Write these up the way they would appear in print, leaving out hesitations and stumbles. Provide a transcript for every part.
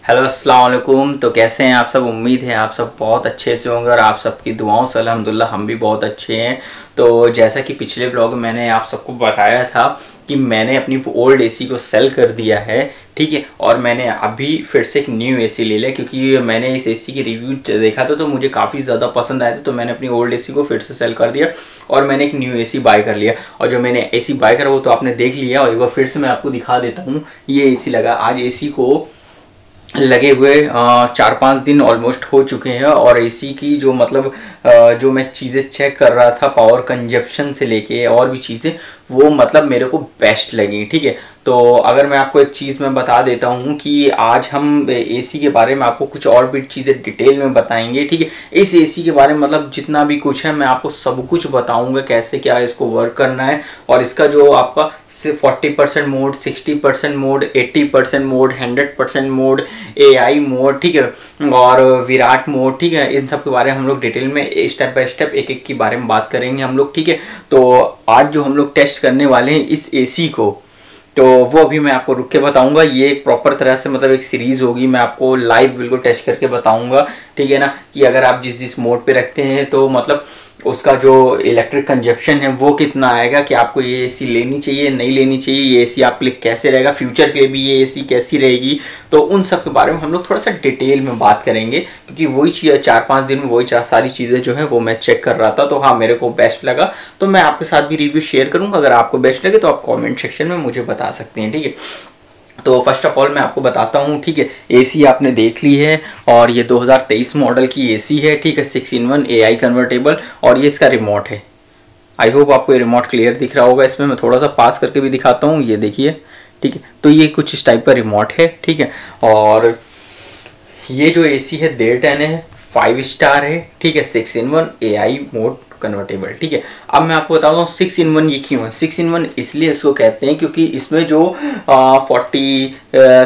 Hello अस्सलाम वालेकुम। तो कैसे हैं आप सब? उम्मीद है आप सब बहुत अच्छे से होंगे और आप सबकी दुआओं से अल्हम्दुलिल्लाह हम भी बहुत अच्छे हैं। तो जैसा कि पिछले व्लॉग में मैंने आप सबको बताया था कि मैंने अपनी ओल्ड एसी को सेल कर दिया है, ठीक है। और मैंने अभी फिर से एक न्यू एसी ले लिया क्योंकि मैंने इस एसी के रिव्यू देखा था तो मुझे काफ़ी ज़्यादा पसंद आया था। तो मैंने अपनी ओल्ड एसी को फिर से सेल कर दिया और मैंने एक न्यू एसी बाय कर लिया। और जो मैंने एसी बाय करा वो तो आपने देख लिया और एक बार फिर से मैं आपको दिखा देता हूँ। ये एसी लगा, आज एसी को लगे हुए 4-5 दिन ऑलमोस्ट हो चुके हैं। और एसी की जो मतलब जो मैं चीज़ें चेक कर रहा था, पावर कंजप्शन से लेके और भी चीज़ें, वो मतलब मेरे को बेस्ट लगी, ठीक है। तो अगर मैं आपको एक चीज़ मैं बता देता हूँ कि आज हम एसी के बारे में आपको कुछ और भी चीज़ें डिटेल में बताएंगे, ठीक है। इस एसी के बारे में मतलब जितना भी कुछ है मैं आपको सब कुछ बताऊँगा, कैसे क्या इसको वर्क करना है। और इसका जो आपका 40% mode, 60% mode, 80% mode, 100% mode, AI mode, ठीक है, और विराट मोड, ठीक है, इन सब के बारे में हम लोग डिटेल में स्टेप बाय स्टेप एक एक के बारे में बात करेंगे हम लोग, ठीक है। तो आज जो हम लोग टेस्ट करने वाले हैं इस एसी को, तो वो अभी मैं आपको रुक के बताऊंगा। ये एक प्रॉपर तरह से मतलब एक सीरीज होगी, मैं आपको लाइव बिल्कुल टेस्ट करके बताऊंगा, ठीक है ना, कि अगर आप जिस जिस मोड पे रखते हैं तो मतलब उसका जो इलेक्ट्रिक कंजप्शन है वो कितना आएगा, कि आपको ये एसी लेनी चाहिए नहीं लेनी चाहिए, ये एसी आपके लिए कैसे रहेगा, फ्यूचर के लिए भी ये एसी कैसी रहेगी। तो उन सब के बारे में हम लोग थोड़ा सा डिटेल में बात करेंगे क्योंकि वही चीज़ 4-5 दिन में वही सारी चीज़ें जो है वो मैं चेक कर रहा था। तो हाँ, मेरे को बेस्ट लगा तो मैं आपके साथ भी रिव्यू शेयर करूँगा। अगर आपको बेस्ट लगे तो आप कॉमेंट सेक्शन में मुझे बता सकते हैं, ठीक है। तो फर्स्ट ऑफ ऑल मैं आपको बताता हूँ, ठीक है। एसी आपने देख ली है और ये 2023 मॉडल की एसी है, ठीक है, 6-in-1 AI कन्वर्टेबल। और ये इसका रिमोट है। आई होप आपको ये रिमोट क्लियर दिख रहा होगा। इसमें मैं थोड़ा सा पास करके भी दिखाता हूँ, ये देखिए, ठीक है। तो ये कुछ इस टाइप का रिमोट है, ठीक है। और ये जो एसी है 1.5 है, 5 स्टार है, ठीक है, 6-in-1 AI मोड कन्वर्टेबल, ठीक है। अब मैं आपको बताता हूँ 6-in-1 ये क्यों है। 6-in-1 इसलिए इसको कहते हैं क्योंकि इसमें जो 40,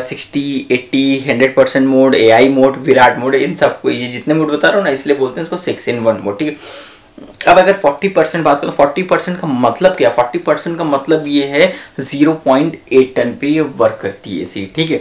60, 80, 100% mode, AI mode, Virat mode, इन सबको ये जितने मोड बता रहा हूँ ना, इसलिए बोलते हैं इसको 6-in-1 मोड, ठीक है। अब अगर 40% बात करें, 40% का मतलब क्या? 40% का मतलब ये है 0.8 टन पे ये वर्क करती है एसी, ठीक है।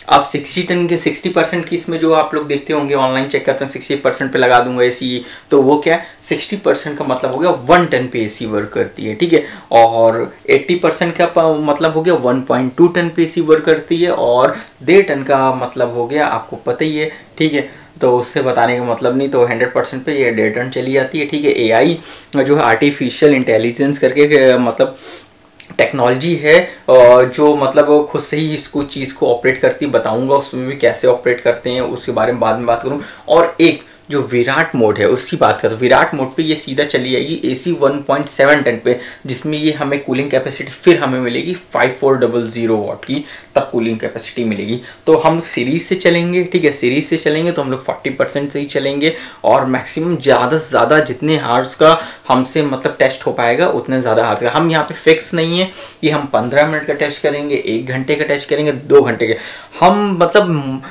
अब 60 टन के 60% की इसमें जो आप लोग देखते होंगे ऑनलाइन चेक करते हैं 60% पे लगा दूंगा एसी, तो वो क्या है, 60% का मतलब हो गया 1 टन पे एसी वर्क करती है, ठीक है। और 80% का मतलब हो गया 1.2 टन पे एसी वर्क करती है। और 1.5 टन का मतलब हो गया, आपको पता ही है, ठीक है। तो उससे बताने का मतलब नहीं, तो 100% पे ये 1.5 टन चली जाती है, ठीक है। AI जो है आर्टिफिशियल इंटेलिजेंस करके मतलब टेक्नोलॉजी है जो मतलब खुद से ही इसको चीज़ को ऑपरेट करती, बताऊंगा उसमें भी कैसे ऑपरेट करते हैं, उसके बारे में बाद में बात करूं। और एक जो विराट मोड है उसकी बात करें तो विराट मोड पे ये सीधा चली जाएगी एसी 1.7 टन पे, जिसमें ये हमें कूलिंग कैपेसिटी फिर हमें मिलेगी 5400 वाट की, तब कूलिंग कैपेसिटी मिलेगी। तो हम सीरीज से चलेंगे, ठीक है, सीरीज से चलेंगे तो हम लोग 40% से ही चलेंगे और मैक्सिमम ज़्यादा से ज़्यादा जितने हार्स का हमसे मतलब टेस्ट हो पाएगा उतने ज़्यादा हार्स का। हम यहाँ पे फिक्स नहीं है कि हम 15 मिनट का टेस्ट करेंगे, 1 घंटे का टेस्ट करेंगे, 2 घंटे के। हम मतलब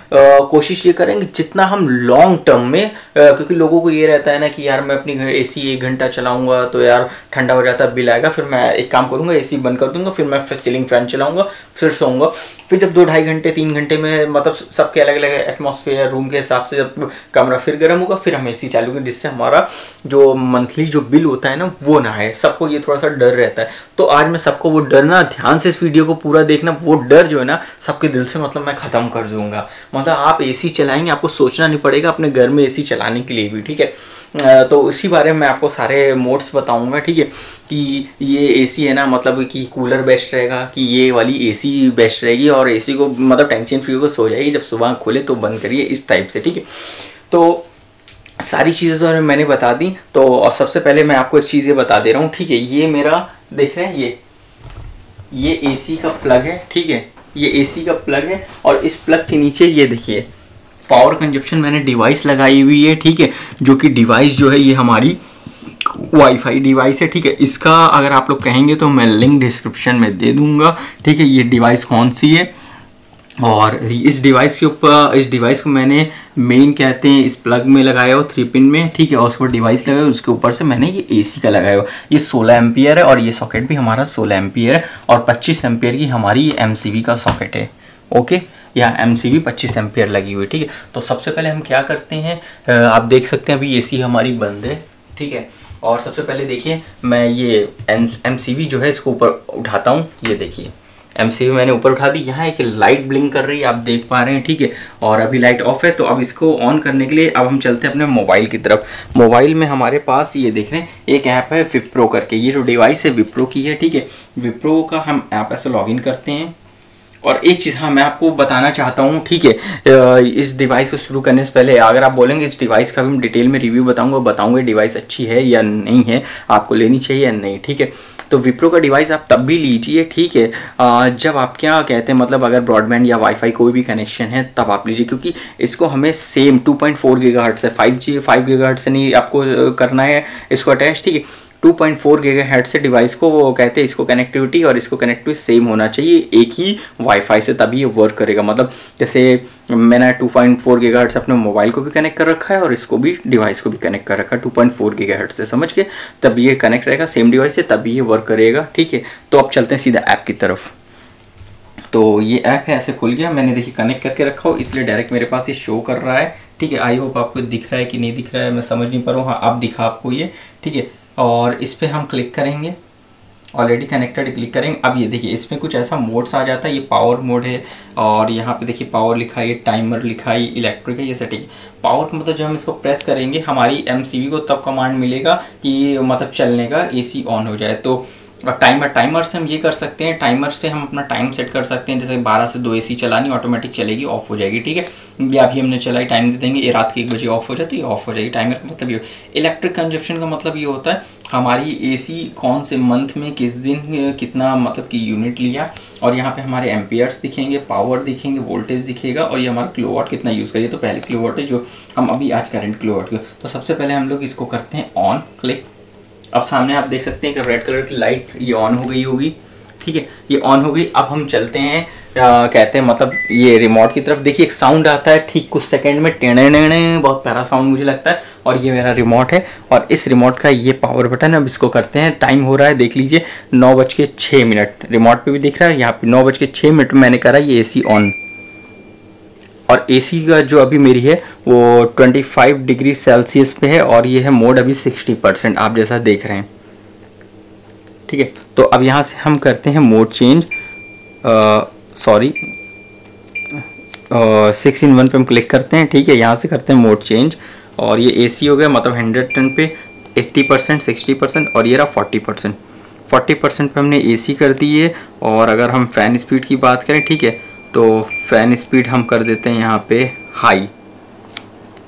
कोशिश ये करेंगे जितना हम लॉन्ग टर्म में, क्योंकि लोगों को ये रहता है ना कि यार मैं अपनी एसी 1 घंटा चलाऊंगा तो यार ठंडा हो जाता है, बिल आएगा, फिर मैं एक काम करूंगा एसी बंद कर दूंगा, फिर मैं सीलिंग फैन चलाऊंगा, फिर सोऊंगा। फिर जब 2-2.5 घंटे 3 घंटे में मतलब सबके अलग अलग एटमॉस्फेयर रूम के हिसाब से जब कमरा फिर गर्म होगा फिर हम एसी चालू करेंगे, जिससे हमारा जो मंथली जो बिल होता है ना वो ना आए। सबको ये थोड़ा सा डर रहता है। तो आज मैं सबको वो डर ना, ध्यान से इस वीडियो को पूरा देखना, वो डर जो है ना सबके दिल से मतलब मैं ख़त्म कर दूंगा। मतलब आप एसी चलाएंगे, आपको सोचना नहीं पड़ेगा अपने घर में एसी चलाने के लिए भी, ठीक है। तो उसी बारे में मैं आपको सारे मोड्स बताऊंगा, ठीक है, कि ये एसी है ना मतलब कि कूलर बेस्ट रहेगा कि ये वाली एसी बेस्ट रहेगी, और एसी को मतलब टेंशन फ्री को सो जाएगी, जब सुबह खोले तो बंद करिए, इस टाइप से, ठीक है। तो सारी चीज़ें तो मैंने बता दी। तो और सबसे पहले मैं आपको एक चीज़ ये बता दे रहा हूँ, ठीक है। ये मेरा देख रहे हैं, ये एसी का प्लग है, ठीक है, ये एसी का प्लग है। और इस प्लग के नीचे ये देखिए पावर कंजप्शन मैंने डिवाइस लगाई हुई है, ठीक है, जो कि डिवाइस जो है ये हमारी वाईफाई डिवाइस है, ठीक है। इसका अगर आप लोग कहेंगे तो मैं लिंक डिस्क्रिप्शन में दे दूंगा, ठीक है, ये डिवाइस कौन सी है। और इस डिवाइस के ऊपर, इस डिवाइस को मैंने मेन कहते हैं इस प्लग में लगाया हो 3 पिन में, ठीक है। और उसके ऊपर डिवाइस लगाया, उसके ऊपर से मैंने ये एसी का लगाया हो। ये 16 एम्पियर है और ये सॉकेट भी हमारा 16 एम्पियर है और 25 एम्पियर की हमारी MCB का सॉकेट है, ओके। यहाँ MCB 25 एम्पियर लगी हुई, ठीक है। तो सबसे पहले हम क्या करते हैं, आप देख सकते हैं अभी AC हमारी बंद है, ठीक है। और सबसे पहले देखिए मैं ये MCB जो है इसको ऊपर उठाता हूँ, ये देखिए MCB मैंने ऊपर उठा दी। यहाँ एक लाइट ब्लिंक कर रही है, आप देख पा रहे हैं, ठीक है। और अभी लाइट ऑफ है, तो अब इसको ऑन करने के लिए अब हम चलते हैं अपने मोबाइल की तरफ। मोबाइल में हमारे पास ये देख रहे हैं एक ऐप है विप्रो करके, ये जो डिवाइस है विप्रो की है, ठीक है। विप्रो का हम ऐप ऐसे लॉगिन करते हैं। और एक चीज़ हाँ मैं आपको बताना चाहता हूँ, ठीक है, इस डिवाइस को शुरू करने से पहले अगर आप बोलेंगे इस डिवाइस का भी मैं डिटेल में रिव्यू बताऊँगा डिवाइस अच्छी है या नहीं है, आपको लेनी चाहिए या नहीं, ठीक है। तो विप्रो का डिवाइस आप तब भी लीजिए, ठीक है, जब आप क्या कहते हैं मतलब अगर ब्रॉडबैंड या वाईफाई कोई भी कनेक्शन है तब आप लीजिए, क्योंकि इसको हमें सेम 2.4 गीगाहर्ट्ज़ से 5 गीगाहर्ट्ज़ से नहीं आपको करना है इसको अटैच, ठीक है। 2.4 गीगाहर्ट्ज़ से डिवाइस को वो कहते हैं इसको कनेक्टिविटी और इसको कनेक्टिविटी सेम होना चाहिए एक ही वाईफाई से, तभी ये वर्क करेगा। मतलब जैसे मैंने 2.4 गीगाहर्ट्ज़ अपने मोबाइल को भी कनेक्ट कर रखा है और इसको भी डिवाइस को भी कनेक्ट कर रखा है 2.4 गीगाहर्ट्ज़ से, समझ के तब ये कनेक्ट रहेगा सेम डिवाइस से, तभी ये वर्क करेगा, ठीक है। तो अब चलते हैं सीधा ऐप की तरफ। तो ये ऐप है ऐसे खुल गया, मैंने देखिए कनेक्ट करके रखा हो इसलिए डायरेक्ट मेरे पास ये शो कर रहा है, ठीक है। आई होप आपको दिख रहा है कि नहीं दिख रहा है, मैं समझ नहीं पा रहा हूँ। हाँ अब दिखा आपको ये, ठीक है। और इस पर हम क्लिक करेंगे, ऑलरेडी कनेक्टेड क्लिक करेंगे। अब ये देखिए इसमें कुछ ऐसा मोड्स आ जाता है, ये पावर मोड है और यहाँ पे देखिए पावर लिखा है, टाइमर लिखा है, इलेक्ट्रिक है, ये सेटिंग। पावर का मतलब जब हम इसको प्रेस करेंगे हमारी MCB को तब कमांड मिलेगा कि मतलब चलने का AC ऑन हो जाए। तो और टाइमर से हम ये कर सकते हैं, टाइमर से हम अपना टाइम सेट कर सकते हैं, जैसे 12 से 2 AC चलानी, ऑटोमेटिक चलेगी, ऑफ हो जाएगी, ठीक है। या अभी हमने चलाई टाइम दे देंगे, ये रात के 1 बजे ऑफ हो जाती है, ऑफ हो जाएगी। टाइमर का मतलब ये इलेक्ट्रिक कंजप्शन का मतलब ये होता है हमारी AC कौन से मंथ में किस दिन कितना मतलब कि यूनिट लिया, और यहाँ पे हमारे एम्पियर्स दिखेंगे, पावर दिखेंगे, वोल्टेज दिखेगा, और ये हमारा किलोवाट कितना यूज़ करिए। तो पहले किलोवाट है जो हम अभी आज करंट किलोवाट की। तो सबसे पहले हम लोग इसको करते हैं ऑन, क्लिक। अब सामने आप देख सकते हैं कि रेड कलर की लाइट ये ऑन हो गई होगी, ठीक है, ये ऑन हो गई। अब हम चलते हैं कहते हैं मतलब ये रिमोट की तरफ। देखिए एक साउंड आता है ठीक कुछ सेकंड में, टेढ़े, बहुत प्यारा साउंड मुझे लगता है। और ये मेरा रिमोट है और इस रिमोट का ये पावर बटन, अब इसको करते हैं। टाइम हो रहा है देख लीजिए 9:06, रिमोट पे भी दिख रहा है, यहाँ पे 9:06 मैंने करा ये AC ऑन। और AC का जो अभी मेरी है वो 25 डिग्री सेल्सियस पे है और ये है मोड अभी 60%, आप जैसा देख रहे हैं, ठीक है। तो अब यहाँ से हम करते हैं मोड चेंज, 6 in 1 पे हम क्लिक करते हैं, ठीक है। यहाँ से करते हैं मोड चेंज और ये AC हो गया, मतलब 110 पे 80%, 60% और ये रहा 40%। 40% पे हमने AC कर दी है। और अगर हम फ़ैन स्पीड की बात करें, ठीक है, तो फ़ैन स्पीड हम कर देते हैं यहाँ पे हाई,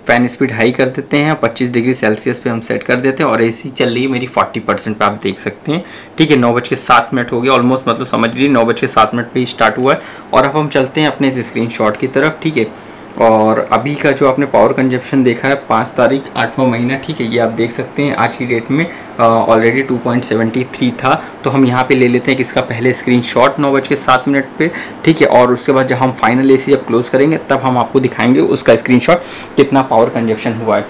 फ़ैन स्पीड हाई कर देते हैं, 25 डिग्री सेल्सियस पे हम सेट कर देते हैं। और AC चल रही है मेरी 40% पे, आप देख सकते हैं, ठीक है। 9:07 हो गया ऑलमोस्ट, मतलब समझ लीजिए 9:07 पे ही स्टार्ट हुआ है। और अब हम चलते हैं अपने इस स्क्रीनशॉट की तरफ, ठीक है। और अभी का जो आपने पावर कंजप्शन देखा है 5 तारीख 8वां महीना, ठीक है, ये आप देख सकते हैं आज की डेट में ऑलरेडी 2.73 था। तो हम यहाँ पे ले लेते हैं कि इसका पहले स्क्रीनशॉट 9:07 पे, ठीक है। और उसके बाद जब हम फाइनल AC जब क्लोज करेंगे तब हम आपको दिखाएंगे उसका स्क्रीनशॉट कितना पावर कंजप्शन हुआ है।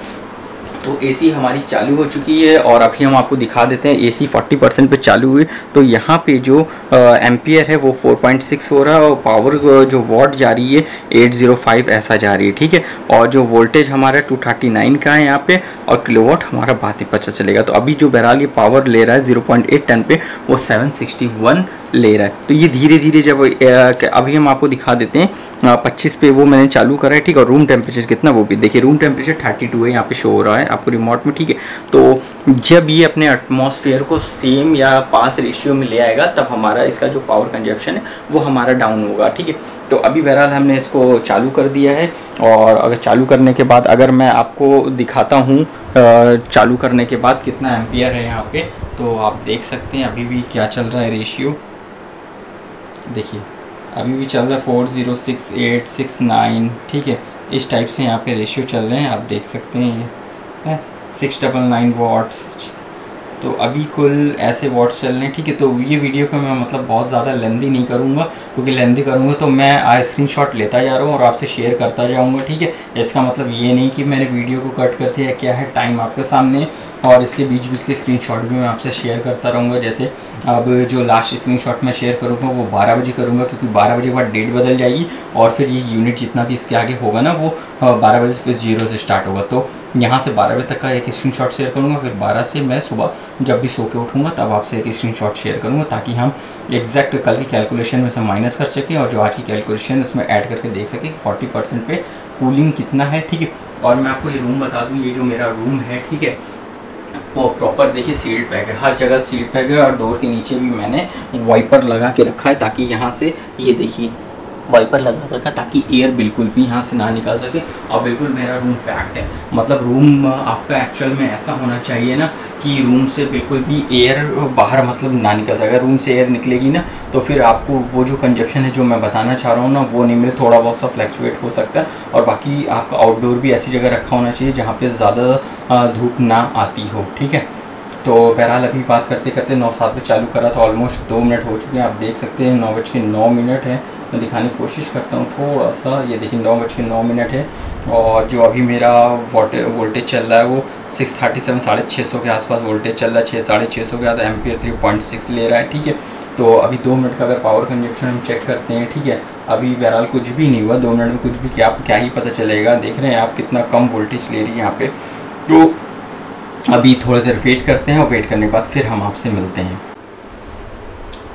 तो AC हमारी चालू हो चुकी है और अभी हम आपको दिखा देते हैं AC 40% पे चालू हुई। तो यहाँ पे जो एम्पियर है वो 4.6 हो रहा है और पावर जो वॉट जा रही है 805 ऐसा जा रही है, ठीक है। और जो वोल्टेज हमारा 239 का है यहाँ पे और किलोवाट हमारा बाद में पता चलेगा। तो अभी जो बहरहाल ये पावर ले रहा है 0.8 टन पे वो 761 ले रहा है। तो ये धीरे धीरे जब अभी हम आपको दिखा देते हैं 25 पे वो मैंने चालू करा है, ठीक है। और रूम टेम्परेचर कितना वो भी देखिए, रूम टेम्परेचर 32 है यहाँ पे शो हो रहा है आपको रिमोट में, ठीक है। तो जब ये अपने एटमॉस्फेयर को सेम या पास रेशियो में ले आएगा तब हमारा इसका जो पावर कंजप्शन है वो हमारा डाउन होगा, ठीक है। तो अभी बहरहाल हमने इसको चालू कर दिया है। और अगर चालू करने के बाद अगर मैं आपको दिखाता हूँ चालू करने के बाद कितना एम्पियर है यहाँ पे, तो आप देख सकते हैं अभी भी क्या चल रहा है रेशियो, देखिए अभी भी चल रहा है 406869, ठीक है। इस टाइप से यहाँ पे रेशियो चल रहे हैं, आप देख सकते हैं ये 699 वॉट्स, तो अभी कुल ऐसे वॉट्स चल रहे हैं, ठीक है। तो ये वीडियो को मैं मतलब बहुत ज़्यादा लेंदी नहीं करूँगा, क्योंकि लेंदी करूँगा तो मैं स्क्रीनशॉट लेता जा रहा हूँ और आपसे शेयर करता जाऊँगा, ठीक है। इसका मतलब ये नहीं कि मैंने वीडियो को कट कर दिया, क्या है टाइम आपके सामने, और इसके बीच बीच के स्क्रीनशॉट भी मैं आपसे शेयर करता रहूँगा। जैसे अब जो लास्ट स्क्रीनशॉट मैं शेयर करूँगा वो 12 बजे करूँगा, क्योंकि 12 बजे के बाद डेट बदल जाएगी और फिर ये यूनिट जितना भी इसके आगे होगा ना वो 12 बजे फिर 0 से स्टार्ट होगा। तो यहाँ से 12 बजे तक का एक स्क्रीनशॉट शेयर करूँगा, फिर 12 से मैं सुबह जब भी सो के उठूँगा तब आपसे एक स्क्रीनशॉट शेयर करूँगा, ताकि हम एग्जैक्ट कल की कैलकुलेशन में से माइनस कर सकें और जो आज की कैलकुलेशन उसमें ऐड करके देख सकें कि 40% पे कूलिंग कितना है, ठीक है। और मैं आपको ये रूम बता दूँ, ये जो मेरा रूम है, ठीक है, वो प्रॉपर देखिए सील्ड पैक है, हर जगह सील्ड पैक है। और डोर के नीचे भी मैंने वाइपर लगा के रखा है, ताकि यहाँ से ये देखिए वाइपर लगा रखा ताकि एयर बिल्कुल भी यहाँ से ना निकल सके। और बिल्कुल मेरा रूम पैक्ड है, मतलब रूम आपका एक्चुअल में ऐसा होना चाहिए ना कि रूम से बिल्कुल भी एयर बाहर मतलब ना निकल सके। रूम से एयर निकलेगी ना तो फिर आपको वो जो कंजप्शन है जो मैं बताना चाह रहा हूँ ना वो नहीं, मेरे थोड़ा बहुत सा फ्लैक्चुएट हो सकता है। और बाकी आपका आउटडोर भी ऐसी जगह रखा होना चाहिए जहाँ पे ज़्यादा धूप ना आती हो, ठीक है। तो बहरहाल अभी बात करते करते 9:07 पे चालू करा था, ऑलमोस्ट 2 मिनट हो चुके हैं, आप देख सकते हैं 9:09 है। मैं दिखाने की कोशिश करता हूँ थोड़ा सा, ये देखिए 9:09 है। और जो अभी मेरा वोल्टेज चल रहा है वो 637 650 के आसपास वोल्टेज चल रहा है, 600-650 के आसपास, एम्पियर 3.6 ले रहा है, ठीक है। तो अभी 2 मिनट का अगर पावर कंजप्शन हम चेक करते हैं, ठीक है, अभी बहरहाल कुछ भी नहीं हुआ 2 मिनट में, कुछ भी क्या ही पता चलेगा। देख रहे हैं आप कितना कम वोल्टेज ले रही है यहाँ पे। तो अभी थोड़ी देर वेट करते हैं और वेट करने के बाद फिर हम आपसे मिलते हैं।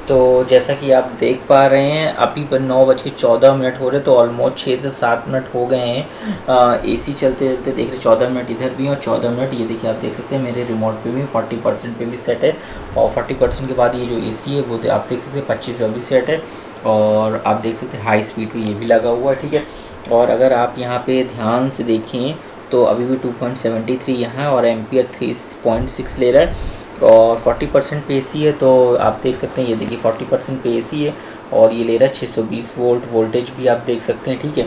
तो जैसा कि आप देख पा रहे हैं अभी पर 9:14 हो रहे, तो ऑलमोस्ट 6 से 7 मिनट हो गए हैं एसी चलते चलते। देख रहे 14 मिनट इधर भी और 14 मिनट ये देखिए, आप देख सकते हैं मेरे रिमोट पे भी 40% पे भी सेट है। और 40% के बाद ये जो एसी है वो आप देख सकते हैं 25 पे भी सेट है। और आप देख सकते हैं हाई स्पीड पे ये भी लगा हुआ है, ठीक है। और अगर आप यहाँ पे ध्यान से देखें तो अभी भी 2.73 यहाँ और एम्पियर 3.6 ले रहा है। और 40% पे एसी है, तो आप देख सकते हैं ये देखिए 40% पे एसी है और ये ले रहा है 620 वोल्ट। वोल्टेज भी आप देख सकते हैं, ठीक है।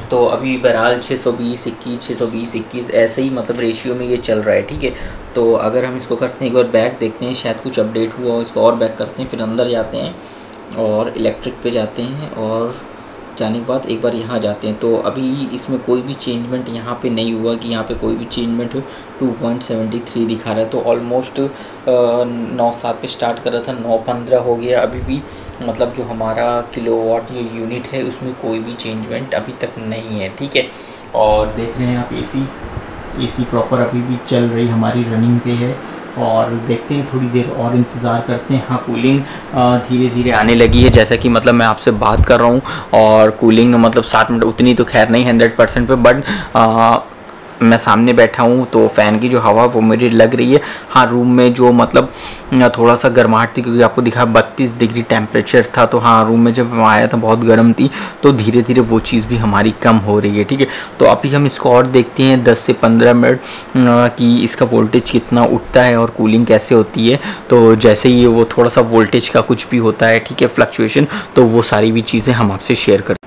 तो अभी बहरहाल 620 21 620 21 ऐसे ही मतलब रेशियो में ये चल रहा है, ठीक है। तो अगर हम इसको करते हैं एक बार बैक देखते हैं, शायद कुछ अपडेट हुआ हो, इसको और बैक करते हैं, फिर अंदर जाते हैं और इलेक्ट्रिक पे जाते हैं और जाने के बाद एक बार यहाँ जाते हैं। तो अभी इसमें कोई भी चेंजमेंट यहाँ पे नहीं हुआ कि यहाँ पे कोई भी चेंजमेंट हो। 2.73 दिखा रहा है, तो ऑलमोस्ट 9:07 पे स्टार्ट कर रहा था, 9:15 हो गया। अभी भी मतलब जो हमारा किलोवाट ये यूनिट है उसमें कोई भी चेंजमेंट अभी तक नहीं है, ठीक है। और देख रहे हैं आप एसी प्रॉपर अभी भी चल रही हमारी रनिंग पे है। और देखते हैं थोड़ी देर और इंतज़ार करते हैं। हाँ, कूलिंग धीरे धीरे आने लगी है, जैसा कि मतलब मैं आपसे बात कर रहा हूँ। और कूलिंग मतलब 7 मिनट उतनी तो खैर नहीं 100% पे, बट मैं सामने बैठा हूँ तो फ़ैन की जो हवा वो मेरी लग रही है। हाँ, रूम में जो मतलब थोड़ा सा गर्माहट थी, क्योंकि आपको दिखा 32 डिग्री टेम्परेचर था। तो हाँ, रूम में जब मैं आया था बहुत गर्म थी, तो धीरे धीरे वो चीज़ भी हमारी कम हो रही है, ठीक है। तो अभी हम इसको और देखते हैं 10 से 15 मिनट कि इसका वोल्टेज कितना उठता है और कूलिंग कैसे होती है। तो जैसे ही वो थोड़ा सा वोल्टेज का कुछ भी होता है, ठीक है, फ्लक्चुएशन, तो वो सारी भी चीज़ें हम आपसे शेयर करते हैं।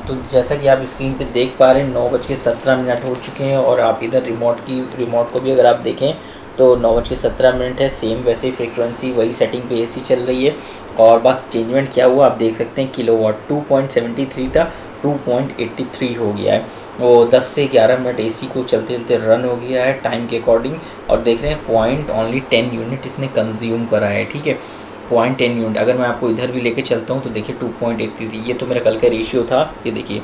तो जैसा कि आप स्क्रीन पे देख पा रहे हैं 9:17 हो चुके हैं। और आप इधर रिमोट को भी अगर आप देखें तो 9:17 है, सेम वैसे फ्रीक्वेंसी वही सेटिंग पे एसी चल रही है। और बस चेंजमेंट क्या हुआ आप देख सकते हैं, किलोवाट 2.73 था 2.83 हो गया है। वो 10 से 11 मिनट एसी को चलते चलते रन हो गया है टाइम के अकॉर्डिंग। और देख रहे हैं ओनली 10 यूनिट इसने कंज्यूम करा है, ठीक है, 0.10 यूनिट। अगर मैं आपको इधर भी लेके चलता हूँ तो देखिए 2.83, ये तो मेरा कल का रेशियो था, ये देखिए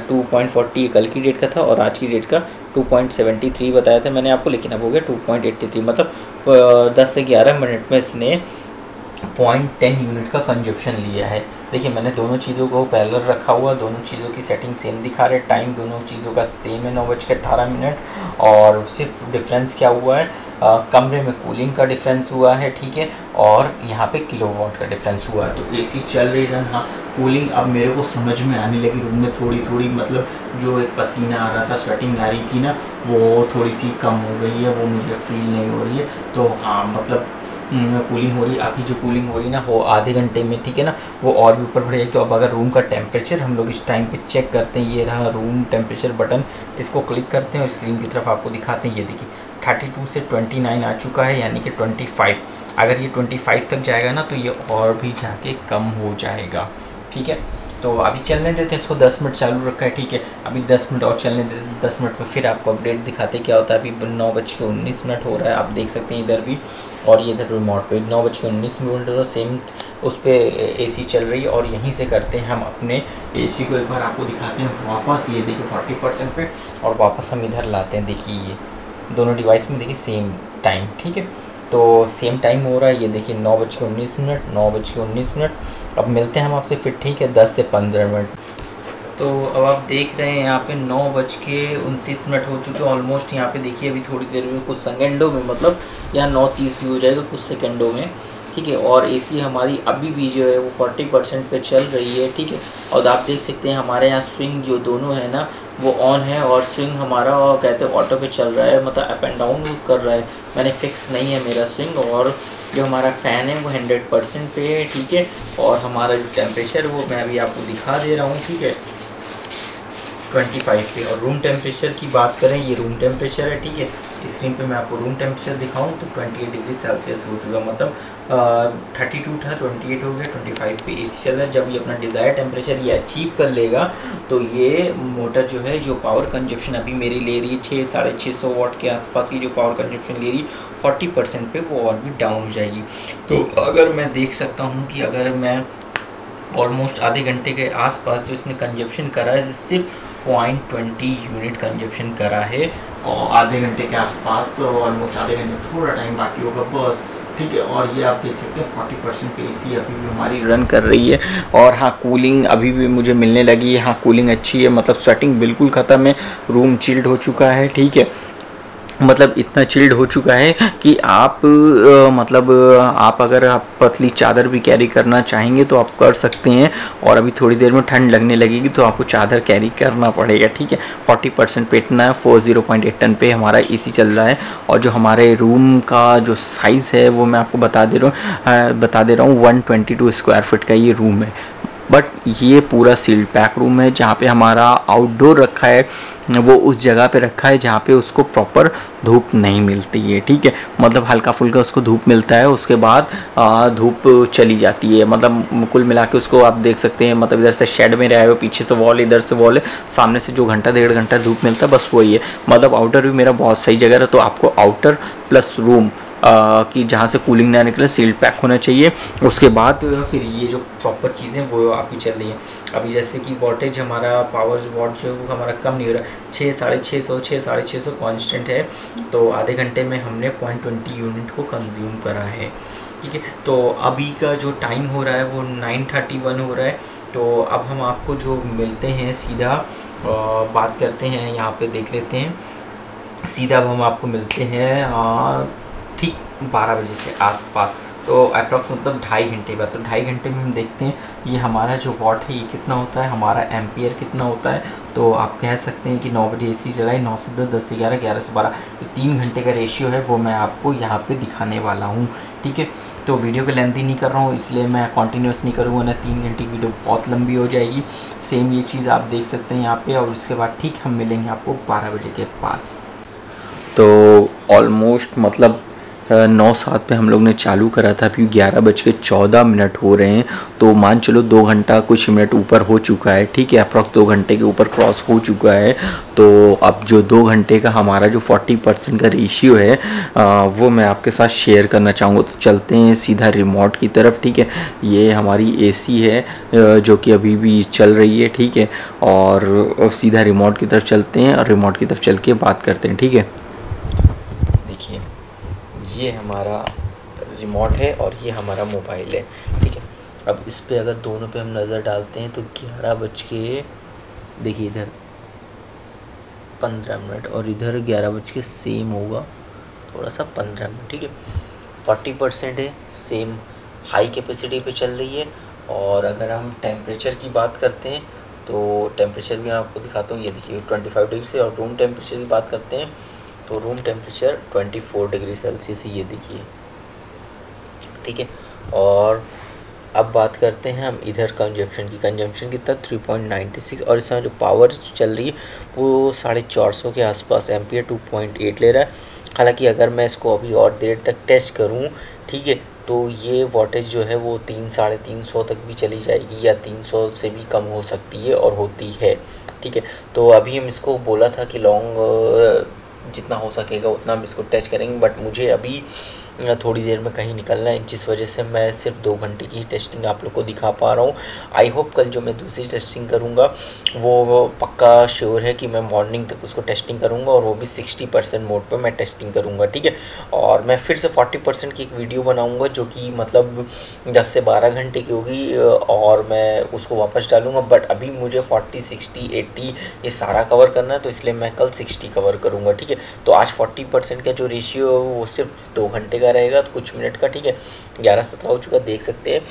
2.40 कल की डेट का था और आज की डेट का 2.73 बताया था मैंने आपको, लेकिन अब हो गया 2.83। मतलब 10 से 11 मिनट में इसने 0.10 यूनिट का कंजप्शन लिया है। देखिए मैंने दोनों चीज़ों को पैरेलल रखा हुआ, दोनों चीज़ों की सेटिंग सेम दिखा रहे, टाइम दोनों चीज़ों का सेम है 9:18। और सिर्फ डिफरेंस क्या हुआ है, कमरे में कूलिंग का डिफरेंस हुआ है, ठीक है, और यहाँ पे किलोवाट का डिफरेंस हुआ है। तो एसी चल रही रन। हाँ, कूलिंग अब मेरे को समझ में आने लगी, रूम में थोड़ी थोड़ी मतलब जो एक पसीना आ रहा था, स्वेटिंग आ रही थी ना, वो थोड़ी सी कम हो गई है, वो मुझे फील नहीं हो रही है। तो हाँ, मतलब कूलिंग हो रही है। अभी जो कूलिंग हो रही है ना वो आधे घंटे में, ठीक है ना, वो और भी ऊपर बढ़ेगी। तो अब अगर रूम का टेम्परेचर हम लोग इस टाइम पे चेक करते हैं, ये रहा रूम टेम्परेचर बटन, इसको क्लिक करते हैं और स्क्रीन की तरफ आपको दिखाते हैं। ये देखिए 32 से 29 आ चुका है, यानी कि 25। अगर ये 25 तक जाएगा ना तो ये और भी जाके कम हो जाएगा, ठीक है। तो अभी चलने देते हैं इसको, 10 मिनट चालू रखा है, ठीक है। अभी 10 मिनट और चलने देते हैं, 10 मिनट में फिर आपको अपडेट दिखाते क्या होता है। अभी 9:19 हो रहा है, आप देख सकते हैं इधर भी, और ये इधर रिमोट पे 9:19 सेम उस पर AC चल रही है। और यहीं से करते हैं हम अपने AC को एक बार आपको दिखाते हैं वापस। ये देखिए 40% पे, और वापस हम इधर लाते हैं। देखिए ये दोनों डिवाइस में देखिए सेम टाइम, ठीक है। तो सेम टाइम हो रहा है, ये देखिए 9:19, 9:19। अब मिलते हैं हम आपसे फिर, ठीक है, 10 से 15 मिनट। तो अब आप देख रहे हैं यहाँ पे 9:29 हो चुके हैं ऑलमोस्ट। यहाँ पे देखिए अभी थोड़ी देर में, कुछ सेकेंडों में, मतलब यहाँ 9:30 भी हो जाएगा कुछ सेकेंडों में, ठीक है। और AC हमारी अभी भी जो है वो 40% पे चल रही है, ठीक है। और आप देख सकते हैं हमारे यहाँ स्विंग जो दोनों है ना वो ऑन है, और स्विंग हमारा कहते हैं ऑटो पे चल रहा है, मतलब अप एंड डाउन कर रहा है। मैंने फिक्स नहीं है मेरा स्विंग। और जो हमारा फ़ैन है वो 100% पे है, ठीक है। और हमारा जो टेम्परेचर वो मैं अभी आपको दिखा दे रहा हूँ, ठीक है, 25 पे। और रूम टेम्परेचर की बात करें, ये रूम टेम्परेचर है, ठीक है। स्क्रीन पे मैं आपको रूम टेम्परेचर दिखाऊं तो 28 डिग्री सेल्सियस हो चुका, मतलब 32 था, 28 हो गया, 25 पे AC चल रहा है। जब ये अपना डिज़ायर टेम्परेचर ये अचीव कर लेगा तो ये मोटर जो है, जो पावर कंजप्शन अभी मेरी ले रही है 600-650 वाट के आसपास की जो पावर कंजप्शन ले रही है 40% पे, वो और भी डाउन हो जाएगी। तो अगर मैं देख सकता हूँ कि अगर मैं ऑलमोस्ट आधे घंटे के आसपास जो इसने कंजप्शन करा है, सिर्फ 0.20 यूनिट कंजप्शन करा है, और आधे घंटे के आसपास, ऑलमोस्ट आधे घंटे थोड़ा टाइम बाकी होगा बस, ठीक है। और ये आप देख सकते हैं 40% पे AC अभी भी हमारी रन कर रही है। और हाँ, कूलिंग अभी भी मुझे मिलने लगी है, हाँ कूलिंग अच्छी है, मतलब स्वेटिंग बिल्कुल ख़त्म है, रूम चिल्ड हो चुका है, ठीक है। मतलब इतना चिल्ड हो चुका है कि आप मतलब आप अगर आप पतली चादर भी कैरी करना चाहेंगे तो आप कर सकते हैं। और अभी थोड़ी देर में ठंड लगने लगेगी तो आपको चादर कैरी करना पड़ेगा, ठीक है। 40% पे इतना 40.8 टन पे हमारा AC चल रहा है। और जो हमारे रूम का जो साइज़ है वो मैं आपको बता दे रहा हूँ 122 स्क्वायर फीट का ये रूम है। बट ये पूरा सील्ड पैक रूम है। जहाँ पे हमारा आउटडोर रखा है वो उस जगह पे रखा है जहाँ पे उसको प्रॉपर धूप नहीं मिलती है, ठीक है। मतलब हल्का फुल्का उसको धूप मिलता है, उसके बाद धूप चली जाती है। मतलब कुल मिला के उसको आप देख सकते हैं, मतलब इधर से शेड में रहा है, पीछे से वॉल, इधर से वॉल है, सामने से जो घंटा 1.5 घंटा धूप मिलता है बस वही है। मतलब आउटर भी मेरा बहुत सही जगह है। तो आपको आउटर प्लस रूम कि जहाँ से कूलिंग ना निकले सील्ड पैक होना चाहिए। उसके बाद फिर ये जो प्रॉपर चीज़ें वो आपकी चल रही हैं। अभी जैसे कि वॉटेज हमारा, पावर वॉट जो है वो हमारा कम नहीं हो रहा है, 600-650 कांस्टेंट है। तो आधे घंटे में हमने 0.20 यूनिट को कंज्यूम करा है, ठीक है। तो अभी का जो टाइम हो रहा है वो 9:31 हो रहा है। तो अब हम आपको जो मिलते हैं सीधा बात करते हैं, यहाँ पे देख लेते हैं सीधा। अब हम आपको मिलते हैं ठीक 12 बजे के आसपास, तो अप्रॉक्स मतलब 2.5 घंटे बाद। तो 2.5 घंटे में हम देखते हैं ये हमारा जो वॉट है ये कितना होता है, हमारा एम्पियर कितना होता है। तो आप कह सकते हैं कि 9 बजे AC चलाए, 9 से 10, 10 से 11, 11 से 12, 3 घंटे का रेशियो है वो मैं आपको यहाँ पे दिखाने वाला हूँ, ठीक है। तो वीडियो को लेंथी नहीं कर रहा हूँ इसलिए मैं कंटिन्यूस नहीं करूँगा ना, 3 घंटे की वीडियो बहुत लंबी हो जाएगी। सेम ये चीज़ आप देख सकते हैं यहाँ पे। और उसके बाद ठीक हम मिलेंगे आपको 12 बजे के पास। तो ऑलमोस्ट मतलब 9:07 पे हम लोग ने चालू करा था, अभी 11:14 हो रहे हैं। तो मान चलो 2 घंटा कुछ मिनट ऊपर हो चुका है, ठीक है। अप्रॉक्स 2 घंटे के ऊपर क्रॉस हो चुका है। तो अब जो 2 घंटे का हमारा जो 40% का रेशियो है वो मैं आपके साथ शेयर करना चाहूँगा। तो चलते हैं सीधा रिमोट की तरफ, ठीक है। ये हमारी AC है जो कि अभी भी चल रही है, ठीक है। और सीधा रिमोट की तरफ चलते हैं और रिमोट की तरफ चल के बात करते हैं, ठीक है। देखिए ये हमारा रिमोट है और ये हमारा मोबाइल है, ठीक है। अब इस पे अगर दोनों पे हम नज़र डालते हैं तो 11 बज के, देखिए इधर 15 मिनट और इधर 11 बज के सेम होगा, थोड़ा सा 15 मिनट, ठीक है। 40% है, सेम हाई कैपेसिटी पे चल रही है। और अगर हम टेम्परेचर की बात करते हैं तो टेम्परेचर भी मैं आपको दिखाता हूँ। ये देखिए 25 डिग्री से। और रूम टेम्परेचर की बात करते हैं तो रूम टेम्परेचर 24 डिग्री सेल्सियस है, ये देखिए, ठीक है। और अब बात करते हैं हम इधर कंजप्शन की। कंजप्शन कितना 3.96। और इसमें जो पावर चल रही है वो 450 के आसपास, एम्पियर 2.8 ले रहा है। हालांकि अगर मैं इसको अभी और देर तक टेस्ट करूं, ठीक है, तो ये वोल्टेज जो है वो 300-350 तक भी चली जाएगी या 300 से भी कम हो सकती है और होती है, ठीक है। तो अभी हम इसको बोला था कि लॉन्ग जितना हो सकेगा उतना हम इसको टेस्ट करेंगे, बट मुझे अभी थोड़ी देर में कहीं निकलना है, जिस वजह से मैं सिर्फ 2 घंटे की टेस्टिंग आप लोग को दिखा पा रहा हूँ। आई होप कल जो मैं दूसरी टेस्टिंग करूँगा वो पक्का श्योर है कि मैं मॉर्निंग तक उसको टेस्टिंग करूँगा, और वो भी 60% मोड पे मैं टेस्टिंग करूँगा, ठीक है। और मैं फिर से 40% की एक वीडियो बनाऊँगा जो कि मतलब 10 से 12 घंटे की होगी, और मैं उसको वापस डालूँगा। बट अभी मुझे 40, 60, 80 ये सारा कवर करना है, तो इसलिए मैं कल 60 कवर करूँगा, ठीक है। तो आज 40% का जो रेशियो है वो सिर्फ 2 घंटे का रहेगा, तो कुछ मिनट का, ठीक है। 11:17 हो चुका, देख सकते हैं।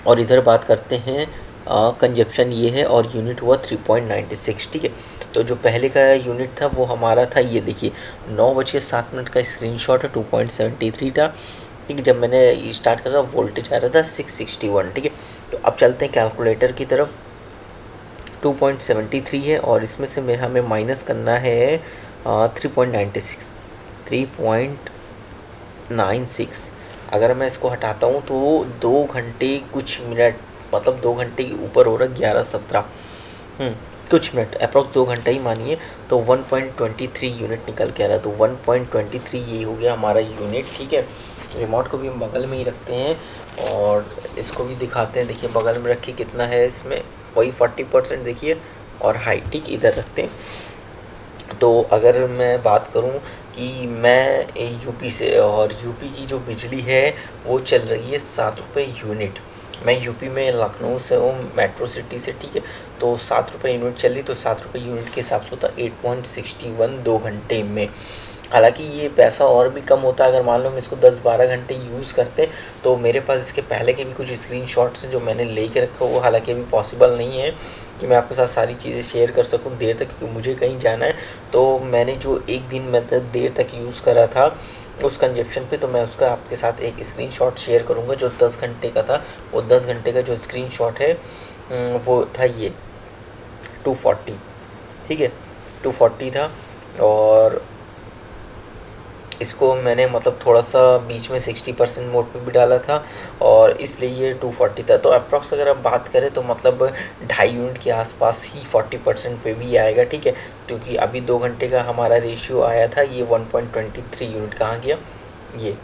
और इधर बात करते हैं कंजप्शन ये है, और यूनिट हुआ 3.96, ठीक है। तो जो पहले का यूनिट था वो हमारा था, ये देखिए 9:07 का स्क्रीनशॉट है, 2.73 था, ठीक है। जब मैंने स्टार्ट करा वोल्टेज आ रहा था 661, ठीक है। तो अब चलते हैं कैलकुलेटर की तरफ। 2.73 है, और इसमें से हमें माइनस करना है 3.96, 3.96। अगर मैं इसको हटाता हूँ तो 2 घंटे कुछ मिनट, मतलब 2 घंटे के ऊपर हो रहा है, 11:17 कुछ मिनट, अप्रॉक्स 2 घंटा ही मानिए। तो 1.23 यूनिट निकल के आ रहा है। तो 1.23 ये हो गया हमारा यूनिट, ठीक है। रिमोट को भी हम बगल में ही रखते हैं और इसको भी दिखाते हैं। देखिए बगल में रखिए कितना है इसमें, वही 40% देखिए, और हाई, ठीक, इधर रखते हैं। तो अगर मैं बात करूं कि मैं यूपी से, और यूपी की जो बिजली है वो चल रही है 7 रुपये यूनिट। मैं यूपी में लखनऊ से हूँ, मेट्रो सिटी से, ठीक है। तो 7 रुपये यूनिट चल रही, तो 7 रुपये यूनिट के हिसाब से होता 8.61 2 घंटे में। हालांकि ये पैसा और भी कम होता है अगर मान लो हम इसको 10-12 घंटे यूज़ करते। तो मेरे पास इसके पहले के भी कुछ स्क्रीनशॉट्स हैं जो मैंने लेके रखा हुआ, हालांकि अभी पॉसिबल नहीं है कि मैं आपके साथ सारी चीज़ें शेयर कर सकूं देर तक, क्योंकि मुझे कहीं जाना है। तो मैंने जो एक दिन मतलब देर तक यूज़ करा था उस कंजप्शन पे, तो मैं उसका आपके साथ एक स्क्रीनशॉट शेयर करूँगा जो 10 घंटे का था। वो 10 घंटे का जो स्क्रीनशॉट है वो था ये 240, ठीक है, 240 था। और इसको मैंने मतलब थोड़ा सा बीच में 60% मोड पे भी डाला था, और इसलिए ये 240 था। तो अप्रॉक्स अगर आप बात करें तो मतलब 2.5 यूनिट के आसपास ही 40% पे भी आएगा, ठीक है। क्योंकि अभी 2 घंटे का हमारा रेशियो आया था, ये 1.23 यूनिट कहाँ गया, ये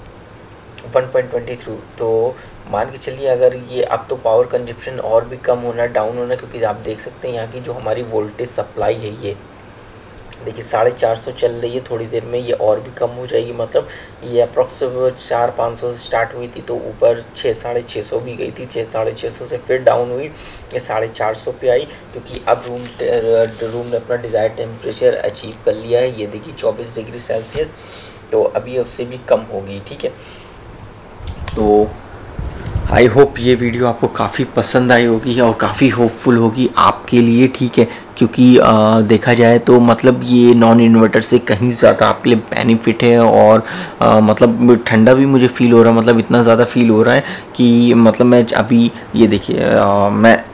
1.23। तो मान के चलिए अगर ये अब तो पावर कंजप्शन और भी कम होना, डाउन होना, क्योंकि आप देख सकते हैं यहाँ की जो हमारी वोल्टेज सप्लाई है ये देखिए 450 चल रही है। थोड़ी देर में ये और भी कम हो जाएगी, मतलब ये अप्रॉक्स 400-500 से स्टार्ट हुई थी, तो ऊपर 600-650 भी गई थी, 600-650 से फिर डाउन हुई, ये 450 पे आई, क्योंकि अब रूम ने अपना डिज़ायर टेम्परेचर अचीव कर लिया है। ये देखिए 24 डिग्री सेल्सियस, तो अभी उससे भी कम होगी, ठीक है। तो आई होप ये वीडियो आपको काफ़ी पसंद आई होगी और काफ़ी होपफुल होगी आपके लिए, ठीक है। क्योंकि देखा जाए तो मतलब ये नॉन इन्वर्टर से कहीं ज़्यादा आपके लिए बेनिफिट है, और मतलब ठंडा भी मुझे फ़ील हो रहा है, मतलब इतना ज़्यादा फ़ील हो रहा है कि मतलब मैं अभी ये देखिए मैं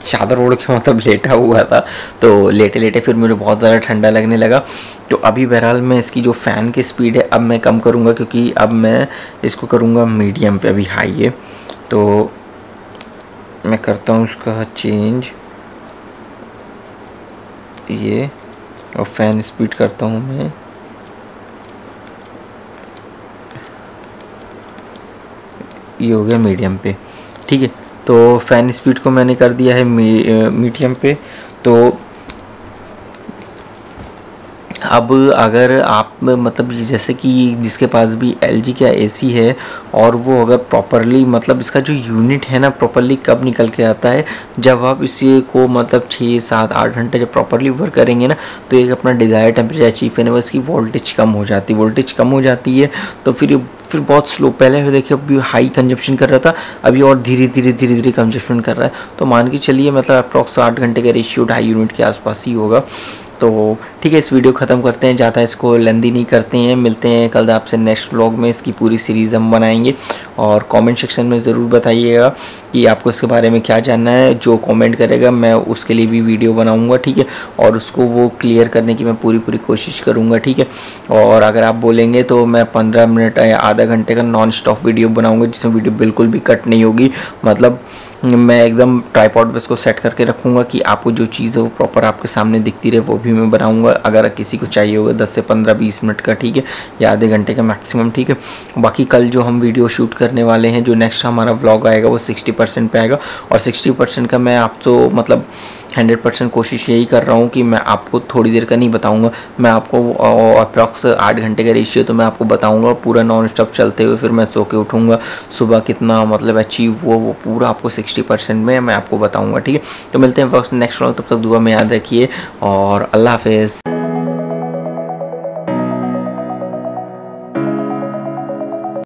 चादर ओढ़ के मतलब लेटा हुआ था, तो लेटे लेटे फिर मुझे बहुत ज़्यादा ठंडा लगने लगा। तो अभी बहरहाल मैं इसकी जो फ़ैन की स्पीड है अब मैं कम करूँगा, क्योंकि अब मैं इसको करूँगा मीडियम पे, अभी हाई है। तो मैं करता हूँ उसका चेंज, ये, और फ़ैन स्पीड करता हूँ मैं ये हो गया मीडियम पे, ठीक है। तो फ़ैन स्पीड को मैंने कर दिया है मीडियम पे। तो अब अगर आप मतलब जैसे कि जिसके पास भी LG का AC है, और वो अगर प्रॉपरली मतलब इसका जो यूनिट है ना प्रॉपरली कब निकल के आता है, जब आप इसे को मतलब 6, 7, 8 घंटे जब प्रॉपरली वर्क करेंगे ना, तो एक अपना डिज़ायर टेम्परेचर अचीव करने में इसकी वोल्टेज कम हो जाती है। तो फिर बहुत स्लो, पहले देखिए अभी हाई कंजप्शन कर रहा था, अभी और धीरे धीरे कंजप्शन कर रहा है। तो मान के चलिए मतलब अप्रॉक्स 8 घंटे का रेशियो 2.5 यूनिट के आसपास ही होगा। तो ठीक है, इस वीडियो ख़त्म करते हैं, ज़्यादा इसको लेंदी नहीं करते हैं। मिलते हैं कल आपसे नेक्स्ट व्लॉग में, इसकी पूरी सीरीज़ हम बनाएंगे। और कमेंट सेक्शन में ज़रूर बताइएगा कि आपको इसके बारे में क्या जानना है। जो कमेंट करेगा मैं उसके लिए भी वीडियो बनाऊंगा, ठीक है, और उसको वो क्लियर करने की मैं पूरी कोशिश करूंगा, ठीक है। और अगर आप बोलेंगे तो मैं 15 मिनट या आधा घंटे का नॉन स्टॉप वीडियो बनाऊंगा, जिसमें वीडियो बिल्कुल भी कट नहीं होगी। मतलब मैं एकदम ट्राइपॉड पे इसको सेट करके रखूँगा कि आपको जो चीज़ है वो प्रॉपर आपके सामने दिखती रहे, वो भी मैं बनाऊँगा। अगर किसी को चाहिए होगा 10 से 15-20 मिनट का, ठीक है, या आधे घंटे का मैक्सिमम, ठीक है। बाकी कल जो हम वीडियो शूट करने वाले हैं, जो नेक्स्ट हमारा व्लॉग आएगा वो 60% पे आएगा। और 60% का मैं आप तो मतलब 100% कोशिश यही कर रहा हूँ कि मैं आपको थोड़ी देर का नहीं बताऊँगा, मैं आपको अप्रॉक्स 8 घंटे का रेशियो तो मैं आपको बताऊँगा पूरा नॉन स्टॉप चलते हुए। फिर मैं सो के उठूँगा, सुबह कितना मतलब अचीव वो पूरा आपको 60% में मैं आपको बताऊँगा, ठीक है। तो मिलते हैं नेक्स्ट व्लॉग, तब तक दुआ में याद रखिए और अल्लाह हाफिज़।